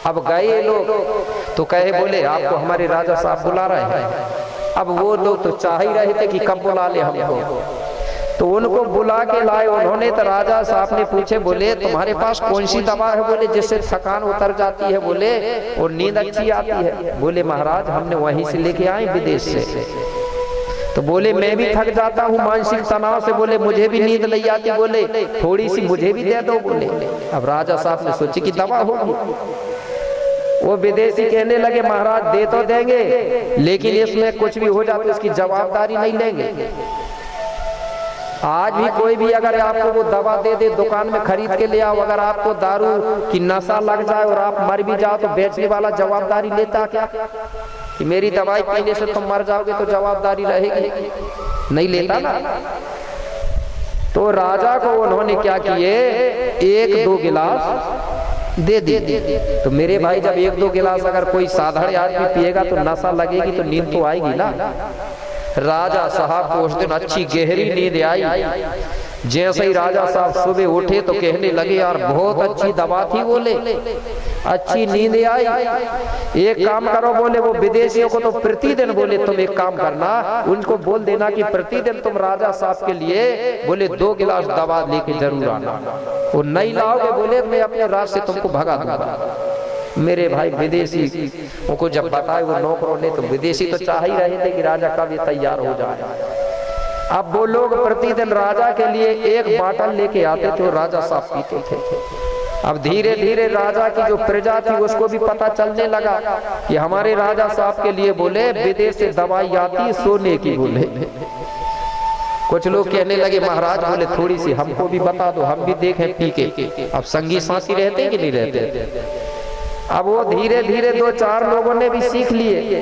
अब गए लोग तो कहे, बोले आपको हमारे राजा साहब बुला रहे हैं। अब वो लोग तो चाह ही रहे थे कि कब बुला ले हमको, तो उनको बुला के लाए उन्होंने। तो राजा साहब ने पूछे, बोले तुम्हारे पास कौन सी दवा है, बोले जिससे थकान उतर जाती है, बोले और नींद अच्छी आती है। बोले महाराज हमने वहीं से लेके आए विदेश से। तो बोले मैं भी थक जाता हूँ मानसिक तनाव से, बोले मुझे भी नींद नहीं आती, बोले थोड़ी सी मुझे भी दे दो। बोले अब राजा साहब ने सोची कि दवा होगी। वो विदेशी कहने लगे महाराज दे तो देंगे, लेकिन इसमें कुछ भी हो जाए तो इसकी जवाबदारी नहीं लेंगे। आज भी कोई भी अगर आपको वो दवा दे दे दुकान में खरीद के ले आओ, अगर आपको दारू की नशा लग जाए और आप मर भी जाओ तो बेचने वाला जवाबदारी लेता क्या कि मेरी दवाई पीने से तुम मर जाओगे तो जवाबदारी रहेगी? नहीं लेता ना। तो राजा को उन्होंने क्या किए, 1-2 गिलास दे दिए। तो मेरे भाई जब 1-2 गिलास अगर कोई साधारण आदमी पिएगा तो नशा लगेगी तो नींद तो आएगी ना। राजा साहब को उस दिन अच्छी गहरी नींद आई। जैसे ही राजा साहब सुबह उठे तो कहने लगे यार बहुत अच्छी दवा थी, बोले अच्छी नींद आई। एक काम करो, बोले वो विदेशियों को तो प्रतिदिन बोले तुम एक काम करना, उनको बोल देना कि प्रतिदिन तुम राजा साहब के लिए बोले 2 गिलास दवा लेके जरूर आना। वो नहीं लाओगे बोले मैं अपने राज से तुमको भगा दूंगा। मेरे भाई विदेशी उनको जब बताए वो नौकरों ने, तो विदेशी तो चाह ही रहे थे कि राजा कब ये तैयार हो जाए। अब वो लोग प्रतिदिन राजा के लिए 1 बाटल लेके आते थे और राजा साहब पीते थे। अब धीरे धीरे राजा की जो प्रजा थी उसको भी पता चलने लगा कि हमारे राजा साहब के लिए बोले विदेश से दवाई आती सोने की। बोले कुछ लोग कहने लगे महाराज बोले थोड़ी सी हमको भी बता दो, हम भी देखें पी के। अब संगी साथी रहते कि नहीं रहते। अब वो धीरे धीरे 2-4 लोगों ने भी सीख लिए।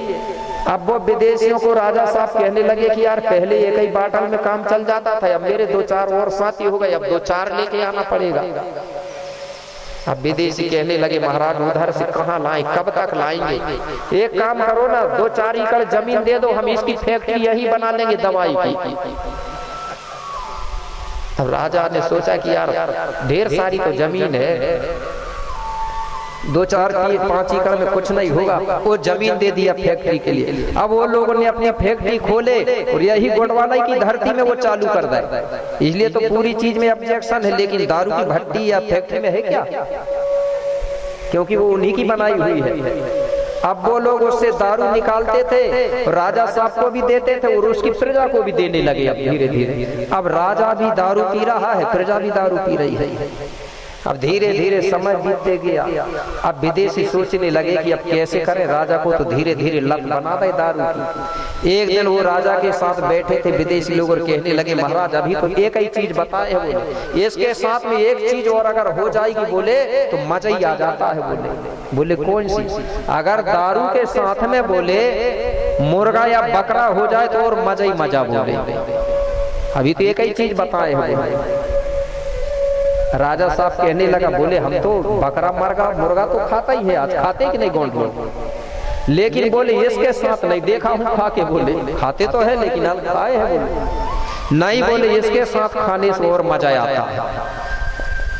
अब वो विदेशियों को राजा साहब कहने लगे कि यार पहले एक ही बाटल में काम चल जाता था, अब मेरे 2-4 और साथी हो गए, अब 2-4 लेके आना पड़ेगा। अब विदेशी कहने लगे महाराज उधर से कहाँ लाएं, कब तक लाएंगे, एक काम करो ना 2-4 एकड़ जमीन दे दो, हम इसकी फैक्ट्री यही बना लेंगे दवाई की। अब राजा ने सोचा कि यार ढेर सारी तो जमीन है, 2-4-5 एकड़ में कुछ नहीं होगा, वो जमीन दे दिया फैक्ट्री के लिए। अब वो लोगों ने अपनी फैक्ट्री खोले और यही गोंडवाना की धरती में वो चालू कर दे। इसलिए तो पूरी चीज में ऑब्जेक्शन है, लेकिन दारू की भट्टी या फैक्ट्री में है क्या, क्योंकि वो उन्हीं की बनाई हुई है। अब वो लोग उससे दारू निकालते थे, राजा साहब को भी देते थे और उसकी प्रजा को भी देने लगे। अब धीरे धीरे अब राजा भी दारू पी रहा है, प्रजा भी दारू पी रही है। अब धीरे धीरे समय बीतते गया। अब विदेशी सोचने लगे कि अब कैसे करें, राजा को तो धीरे धीरे लत बना दे दारू की। एक दिन वो राजा के साथ बैठे थे विदेशी लोग और कहने लगे महाराज अभी तो एक ही चीज बताए हैं, बोले इसके साथ में एक चीज और अगर हो जाएगी बोले तो मजा ही आ जाता है। बोले कौन सी? अगर दारू के साथ में बोले मुर्गा या बकरा हो जाए तो और मजा ही मजा। बोले अभी तो एक ही चीज बताए हैं। राजा साहब कहने लगा बोले हम तो बकरा मुर्गा तो खाता ही है, आज खाते कि नहीं गोंड लोग, लेकिन बोले इसके साथ नहीं देखा हूँ खा के। बोले खाते तो है लेकिन अब खाए हैं। बोले नहीं, बोले इसके साथ खाने से और मजा आता है।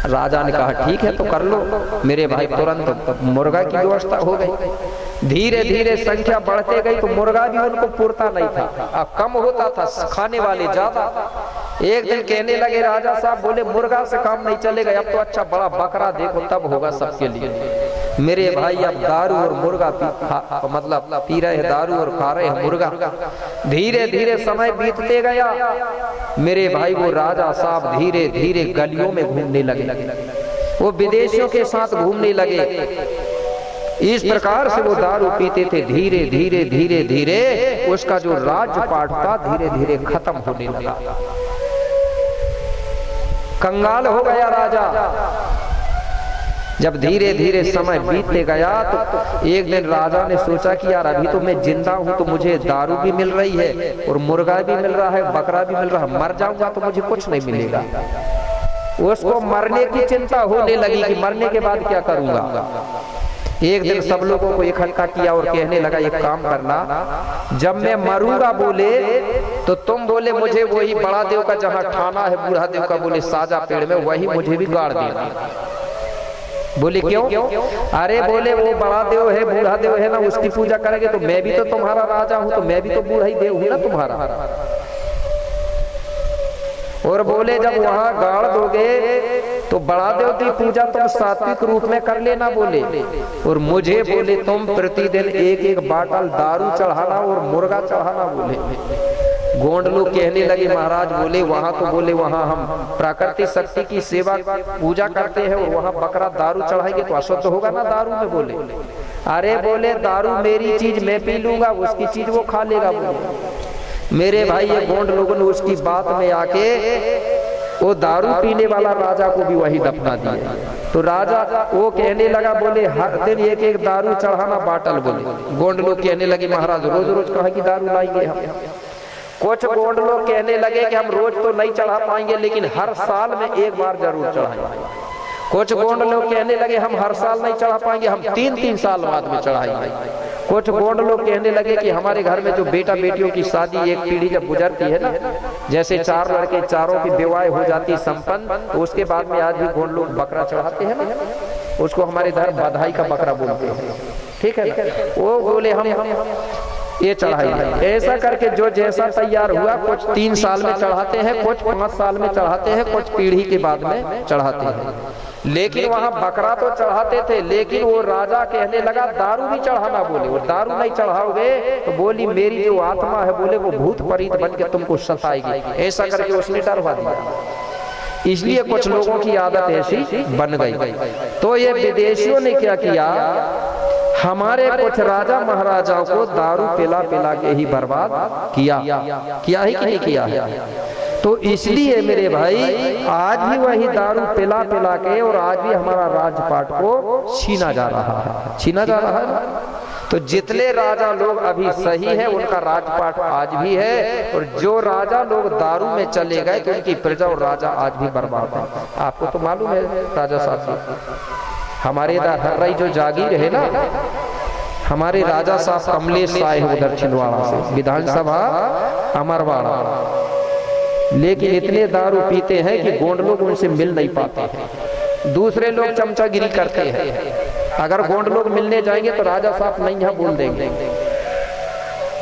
राजा ने कहा ठीक है तो कर लो। मेरे भाई तुरंत मुर्गा की व्यवस्था हो गई। धीरे धीरे संख्या बढ़ते गई तो मुर्गा भी उनको पुरता नहीं था, अब कम होता था, खाने वाले ज्यादा। एक दिन कहने लगे राजा साहब बोले मुर्गा से काम नहीं चलेगा, अब तो अच्छा बड़ा बकरा देखो तब होगा सबके लिए। मेरे भाई अब दारू और मुर्गा मतलब पी रहे हैं दारू और खा रहे हैं मुर्गा। धीरे धीरे समय बीतते गया। मेरे भाई वो राजा साहब धीरे धीरे गलियों में घूमने लगे, वो विदेशियों के साथ घूमने लगे। इस प्रकार से वो दारू पीते थे। धीरे धीरे धीरे धीरे उसका जो राजपाट था धीरे धीरे खत्म होने लगा। कंगाल हो गया राजा। जब धीरे धीरे समय बीतते गया तो एक दिन राजा ने सोचा कि यार अभी तो मैं जिंदा हूं तो मुझे दारू भी मिल रही है और मुर्गा भी मिल रहा है, बकरा भी मिल रहा है, मर जाऊंगा तो मुझे कुछ नहीं मिलेगा। उसको मरने की चिंता होने लगी कि मरने के बाद क्या करूंगा। एक दिन सब लोगों को इकट्ठा किया और कहने लगा एक काम करना, जब मैं मरूंगा बोले तो तुम बोले मुझे वही बड़ा देव का जहां ठाना है बूढ़ा देव का बोले साजा पेड़ में, वही मुझे भी गाड़ देना। बोले क्यों? अरे बोले वो बड़ा देव है बूढ़ा देव है ना, उसकी पूजा करेंगे तो मैं भी तो तुम्हारा राजा हूं, तो मैं भी तो बूढ़ा ही देव हूं ना तुम्हारा। और बोले जब वहां गाड़ दोगे तो बड़ा देव की पूजा तुम सात्विक रूप में कर लेना बोले, और मुझे बोले तुम प्रतिदिन 1-1 बाटल दारू चढ़ाना और मुर्गा चढ़ाना। बोले गोंड लोग कहने लगे महाराज बोले वहां तो बोले वहां हम प्राकृतिक शक्ति की सेवा पूजा करते हैं और वहां बकरा दारू चढ़ाएंगे तो अशुद्ध होगा ना दारू में। बोले अरे बोले दारू मेरी चीज मैं पी लूंगा, उसकी चीज वो खा लेगा। बोले मेरे भाई ये गोंड लोगों ने उसकी बात में आके वो दारू पीने वाला राजा को भी वही दफना दिया। तो राजा वो कहने लगा, बोले हर दिन एक एक दारू चढ़ाना बाटल। बोले गोंड लोग कहने लगे महाराज रोज रोज कहाँ की दारू लाएंगे हम। कुछ गोंड लोग कहने लगे कि हम रोज तो नहीं चढ़ा पाएंगे लेकिन हर साल में एक बार जरूर चढ़ाएंगे। कुछ गोंड लोग कहने लगे हम हर साल नहीं चढ़ा पाएंगे, हम 3-3 साल बाद में चढ़ाएंगे। कुछ गोंड लोग कहने लगे कि हमारे घर में जो बेटा बेटियों की शादी एक पीढ़ी जब गुजरती है ना, जैसे 4 लड़के चारों की विवाह हो जाती संपन्न, तो उसके बाद में आज भी गोंड लोग बकरा चढ़ाते हैं ना, उसको हमारे इधर बधाई का बकरा बोलते हैं। ठीक है ना, वो बोले हम ये चढ़ाई। ऐसा करके जो जैसा तैयार हुआ, कुछ 3 साल में चढ़ाते हैं, कुछ 5 साल में चढ़ाते हैं, कुछ पीढ़ी के बाद में चढ़ाते हैं। लेकिन वहां बकरा तो चढ़ाते थे, लेकिन वो राजा कहने लगा दारू भी चढ़ाना। बोले वो दारू नहीं चढ़ाओगे तो बोली मेरी जो आत्मा है, बोले वो भूत प्रेत बन के तुमको सताएगी। ऐसा करके उसने डरवा दिया। इसलिए कुछ लोगों की आदत ऐसी बन गई। तो ये विदेशियों ने क्या किया, हमारे कुछ राजा महाराजाओं को दारू पिला पिला के ही बर्बाद किया है कि नहीं किया है। तो इसलिए मेरे भाई आज भी वही दारू पिला पिला के और आज भी हमारा राजपाट को छीना जा रहा है। तो जितने राजा लोग अभी सही है उनका राजपाट आज भी है, और जो राजा लोग दारू में चले गए तो उनकी प्रजा और राजा आज भी बर्बाद है। आपको तो मालूम है राजा साहब, हमारे इधर हर रही जो जागीर है ना, हमारे राजा साहब कमलेश आए हैं उधर छिंदवाड़ा से, विधानसभा अमरवाड़ा, लेकिन इतने दारू पीते हैं कि गोंड लोग उनसे मिल नहीं पाते हैं। दूसरे लोग चमचागिरी करते हैं, अगर गोंड लोग मिलने जाएंगे तो राजा साहब नहीं यहाँ बोल देंगे।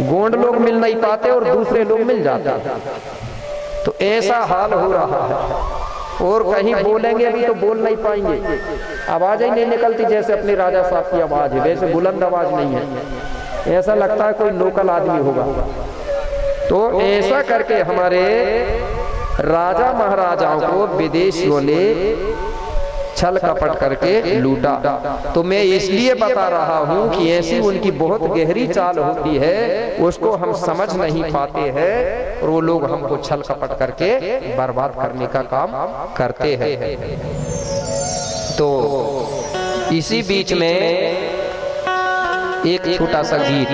गोंड लोग मिल नहीं पाते और दूसरे लोग मिल जाते हैं। तो ऐसा हाल हो रहा है, और कहीं बोलेंगे भी तो बोल नहीं पाएंगे, आवाज ही नहीं निकलती जैसे अपने राजा साहब की आवाज है, वैसे बुलंद आवाज नहीं है, ऐसा लगता है कोई लोकल आदमी होगा। तो ऐसा करके हमारे राजा महाराजाओं को विदेशियों ने छल कपट करके लूटा। तो मैं इसलिए बता रहा हूं कि ऐसी उनकी बहुत गहरी चाल होती है, उसको हम समझ नहीं पाते हैं, और वो लोग हमको छल कपट करके बर्बाद करने का काम करते हैं। तो इसी बीच में एक छोटा सा गीत,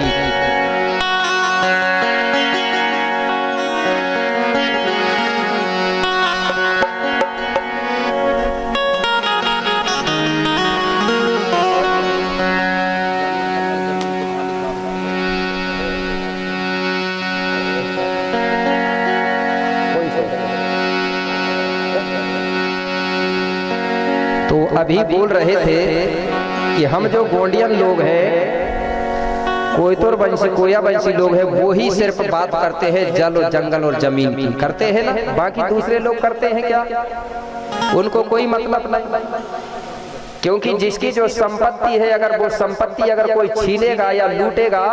तो अभी बोल रहे थे कि हम जो गोंडियन लोग हैं, कोयतुर वंशी कोया वंशी लोग हैं, वो ही सिर्फ बात करते हैं जल और जंगल और जमीन की, करते हैं ना, बाकी दूसरे लोग करते हैं क्या, उनको कोई मतलब नहीं। क्योंकि जिसकी जो संपत्ति है, अगर वो संपत्ति अगर कोई छीनेगा या लूटेगा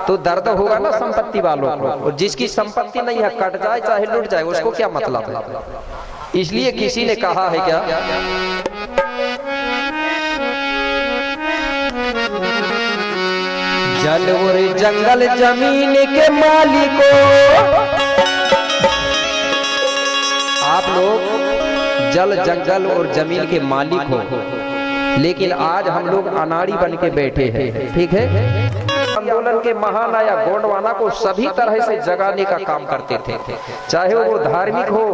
तो दर्द होगा ना संपत्ति वालों को, और जिसकी संपत्ति नहीं है, कट जाए चाहे लूट जाए, उसको क्या मतलब है। इसलिए किसी ने कहा है क्या, जल और जंगल जमीन के मालिकों, आप लोग जल जंगल और जमीन के मालिक हो, लेकिन आज हम लोग अनाड़ी बन के बैठे हैं। ठीक है, आंदोलन के महानायक गोंडवाना को सभी तरह से जगाने का काम करते थे, चाहे वो धार्मिक हो,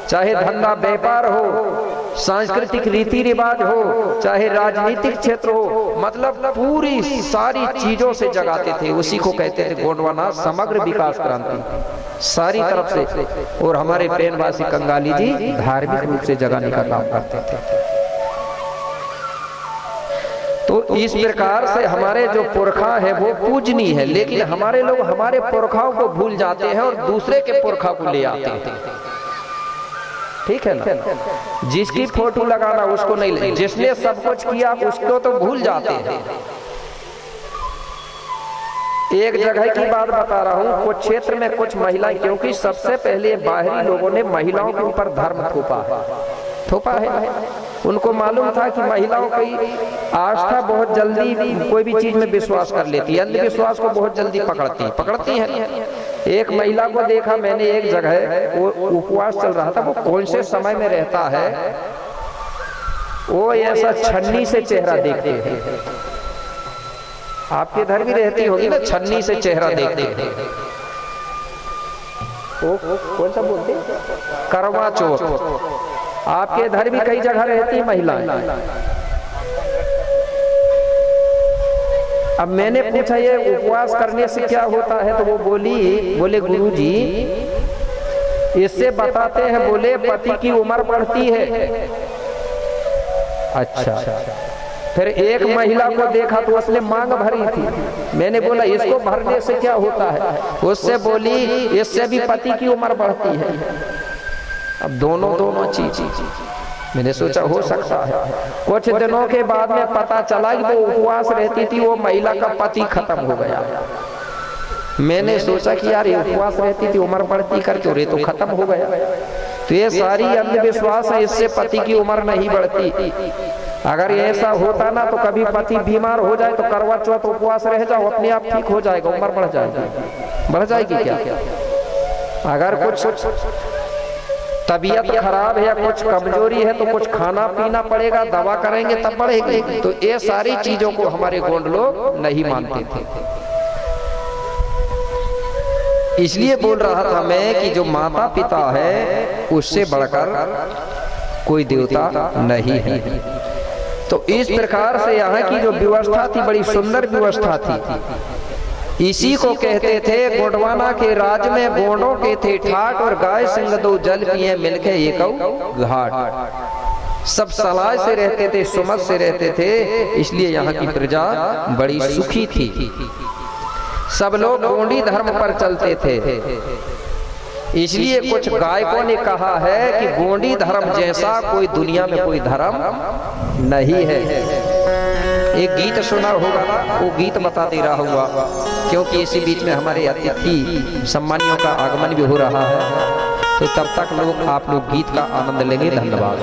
चाहे धंधा व्यापार हो, सांस्कृतिक रीति रिवाज हो, चाहे राजनीतिक क्षेत्र हो, मतलब पूरी सारी चीजों से जगाते थे। उसी को कहते थे गोंडवाना समग्र विकास क्रांति, सारी तरफ से। और हमारे पेनवासी कंगाली जी धार्मिक रूप से जगाने का काम करते थे। तो इस प्रकार से हमारे जो पुरखा है वो पूजनीय है, लेकिन हमारे लोग हमारे पुरखाओं को भूल जाते हैं और दूसरे के पुरखा को ले आते हैं। ठीक है ना, जिसकी फोटो लगाना उसको नहीं ले, जिसने सब कुछ किया उसको तो भूल जाते हैं। एक जगह की बात बता रहा हूँ, कुछ क्षेत्र में कुछ महिलाएं, क्योंकि सबसे पहले बाहरी लोगों ने महिलाओं के ऊपर धर्म थोपा है। उनको मालूम था कि महिलाओं की आस्था बहुत जल्दी कोई भी चीज में विश्वास कर लेती है, अंधविश्वास को बहुत जल्दी पकड़ती है। एक महिला को देखा मैंने एक जगह, वो उपवास चल रहा था। वो कौन से समय में रहता है, वो ऐसा छन्नी से चेहरा देखते हैं। आपके इधर भी रहती होगी ना, छन्नी से चेहरा देखते हैं। वो कौन सा बोलते हैं, करवा चौथ। आपके इधर भी कई जगह रहती महिलाएं। अब मैंने पूछा ये उपवास करने से क्या होता है, तो वो बोले गुरुजी इससे बताते हैं, बोले पति की उम्र बढ़ती है। अच्छा, फिर एक महिला को देखा तो उसने मांग भरी थी। मैंने बोला इसको भरने से क्या होता है, उससे बोली इससे भी पति की उम्र बढ़ती है। अब दोनों चीज मैंने सोचा हो सकता है। कुछ दिनों के बाद में पता चला कि वो उपवास रहती थी, वो महिला का पति खत्म हो गया। मैंने सोचा कि यार ये उपवास रहती थी, उम्र बढ़ती करके, और ये तो खत्म हो गया। तो ये सारी अंधविश्वास है, इससे पति की उम्र नहीं बढ़ती। अगर ऐसा होता ना तो कभी पति बीमार हो जाए तो करवा चौथ उपवास रह जाओ, अपने आप ठीक हो जाएगा, उम्र बढ़ जाएगी क्या? अगर कुछ तबीयत खराब है या कुछ कमजोरी है तो कुछ खाना पीना पड़ेगा, दवा करेंगे तब बढ़ेगी। तो ये सारी चीजों को हमारे गोंड लोग नहीं मानते थे। इसलिए बोल रहा था मैं कि जो माता पिता है उससे बढ़कर कोई देवता नहीं है। तो इस प्रकार से यहाँ की जो व्यवस्था थी बड़ी सुंदर व्यवस्था थी। इसी को कहते थे गोंडवाना के राज में गोंडों के थे ठाट, और गाय सिंह दो जल पिए मिलके एक घाट। सब सलाह से रहते थे, सुमत से रहते थे, इसलिए यहाँ की प्रजा बड़ी सुखी थी। सब लोग गोंडी धर्म पर चलते थे। इसलिए कुछ गायकों ने कहा है कि गोंडी धर्म जैसा कोई दुनिया में कोई धर्म नहीं है। एक गीत सुना होगा, वो गीत बता दे रहा हुआ, क्योंकि इसी बीच में हमारे अतिथि सम्मानियों का आगमन भी हो रहा है। तो तब तक आप लोग गीत का आनंद लेंगे। धन्यवाद।